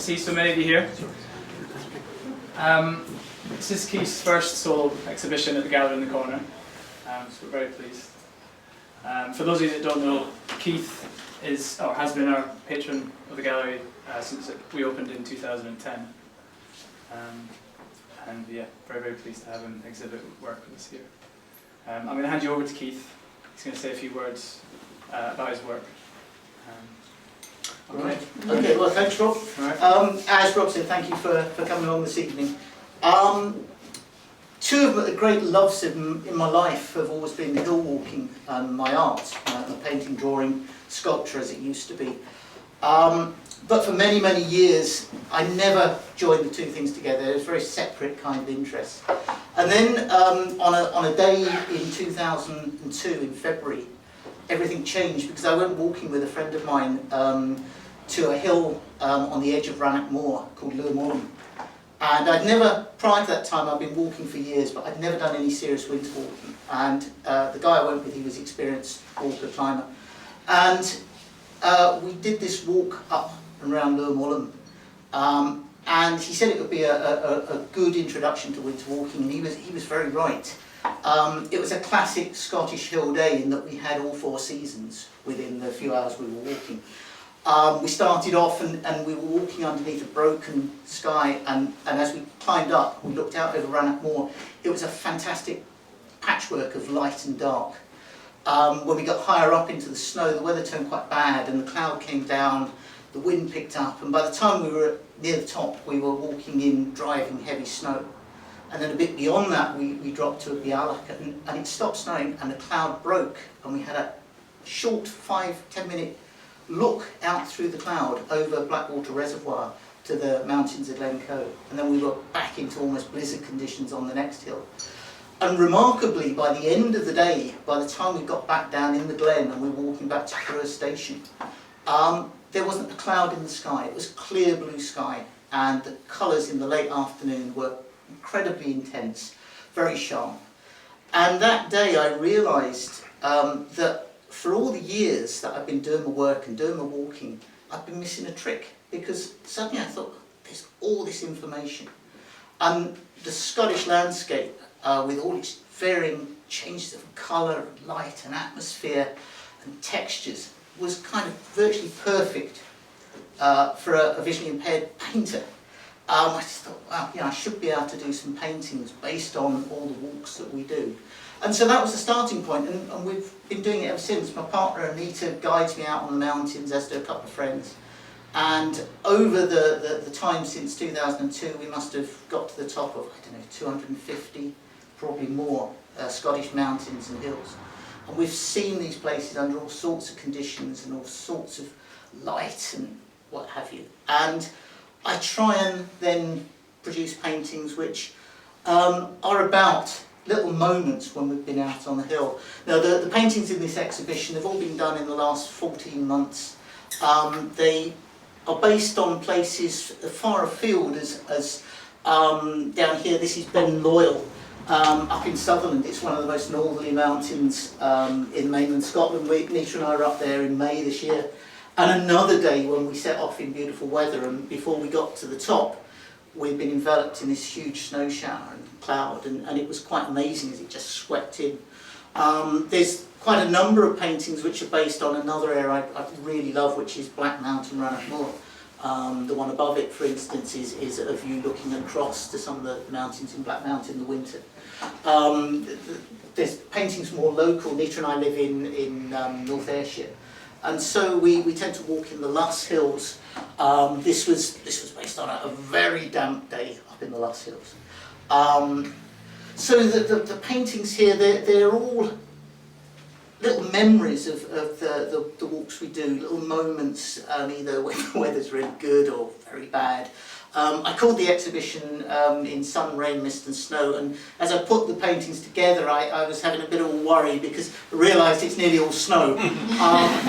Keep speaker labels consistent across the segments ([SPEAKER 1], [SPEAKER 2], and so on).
[SPEAKER 1] see so many of you here. This is Keith's first solo exhibition at the gallery in the corner, so we're very pleased. For those of you that don't know, Keith is, or has been, our patron of the gallery since we opened in 2010. And yeah, very, very pleased to have him exhibit work with us here. I'm going to hand you over to Keith. He's going to say a few words about his work.
[SPEAKER 2] Right. Okay, well, thanks, Rob. Right. As Rob said, thank you for coming along this evening. Two of the great loves in my life have always been hill walking and my art, painting, drawing, sculpture as it used to be. But for many, many years, I never joined the two things together. It was a very separate kind of interest. And then on a day in 2002, in February, everything changed because I went walking with a friend of mine to a hill on the edge of Rannoch Moor called Salmon. And I'd never, prior to that time, I'd been walking for years, but I'd never done any serious winter walking. And the guy I went with, he was an experienced walker climber. And we did this walk up and around Salmon. And he said it would be a good introduction to winter walking, and he was very right. It was a classic Scottish hill day in that we had all four seasons within the few hours we were walking. We started off and we were walking underneath a broken sky, and as we climbed up, we looked out over Rannoch Moor. It was a fantastic patchwork of light and dark. When we got higher up into the snow, the weather turned quite bad and the cloud came down, the wind picked up, and by the time we were near the top, we were walking in driving heavy snow. And then a bit beyond that, we dropped to a Bialach, and it stopped snowing and the cloud broke, and we had a short 5-10 minute look out through the cloud over Blackwater Reservoir to the mountains of Glencoe, and then we were back into almost blizzard conditions on the next hill. And remarkably, by the end of the day, by the time we got back down in the glen and we were walking back to Crewe Station, there wasn't a cloud in the sky. It was clear blue sky, and the colours in the late afternoon were incredibly intense, very sharp. And that day I realised that for all the years that I've been doing my work and doing my walking, I've been missing a trick, because suddenly I thought, there's all this information. And the Scottish landscape, with all its varying changes of colour, and light and atmosphere and textures, was kind of virtually perfect for a visually impaired painter. I just thought, wow, I should be able to do some paintings based on all the walks that we do. And so that was the starting point, and we've been doing it ever since. My partner Anita guides me out on the mountains, as do a couple of friends. And over the time since 2002, we must have got to the top of, I don't know, 250, probably more, Scottish mountains and hills. And we've seen these places under all sorts of conditions and all sorts of light and what have you. And I try and then produce paintings which are about little moments when we've been out on the hill. Now the paintings in this exhibition have all been done in the last 14 months. They are based on places far afield as down here, this is Ben Loyal up in Sutherland. It's one of the most northerly mountains in mainland Scotland. Nita and I are up there in May this year. And another day when we set off in beautiful weather, and before we got to the top, we'd been enveloped in this huge snow shower and cloud, and it was quite amazing as it just swept in. There's quite a number of paintings which are based on another area I really love, which is Black Mountain, Rannoch Moor. The one above it, for instance, is a view looking across to some of the mountains in Black Mountain in the winter. There's paintings more local. Nita and I live in North Ayrshire. And so we tend to walk in the Luss Hills. This was based on a very damp day up in the Luss Hills. So the paintings here, they're all little memories of the walks we do, little moments, either when the weather's really good or very bad. I called the exhibition in Sun, Rain, Mist and Snow, and as I put the paintings together I was having a bit of a worry because I realised it's nearly all snow.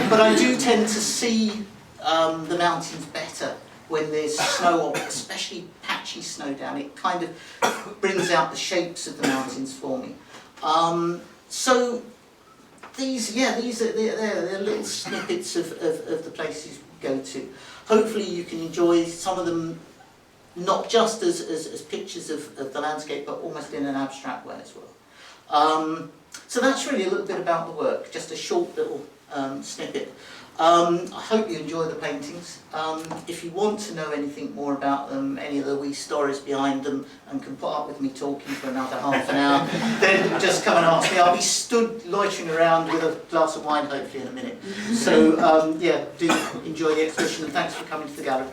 [SPEAKER 2] But I do tend to see the mountains better when there's snow, especially patchy snow down. It kind of brings out the shapes of the mountains for me. So these are they're little snippets of the places we go to. hopefully you can enjoy some of them not just as pictures of the landscape, but almost in an abstract way as well. So that's really a little bit about the work, just a short little snippet. I hope you enjoy the paintings. If you want to know anything more about them, any of the wee stories behind them, and can put up with me talking for another half an hour, then just come and ask me. I'll be stood loitering around with a glass of wine hopefully in a minute. So yeah, do enjoy the exhibition, and thanks for coming to the gallery.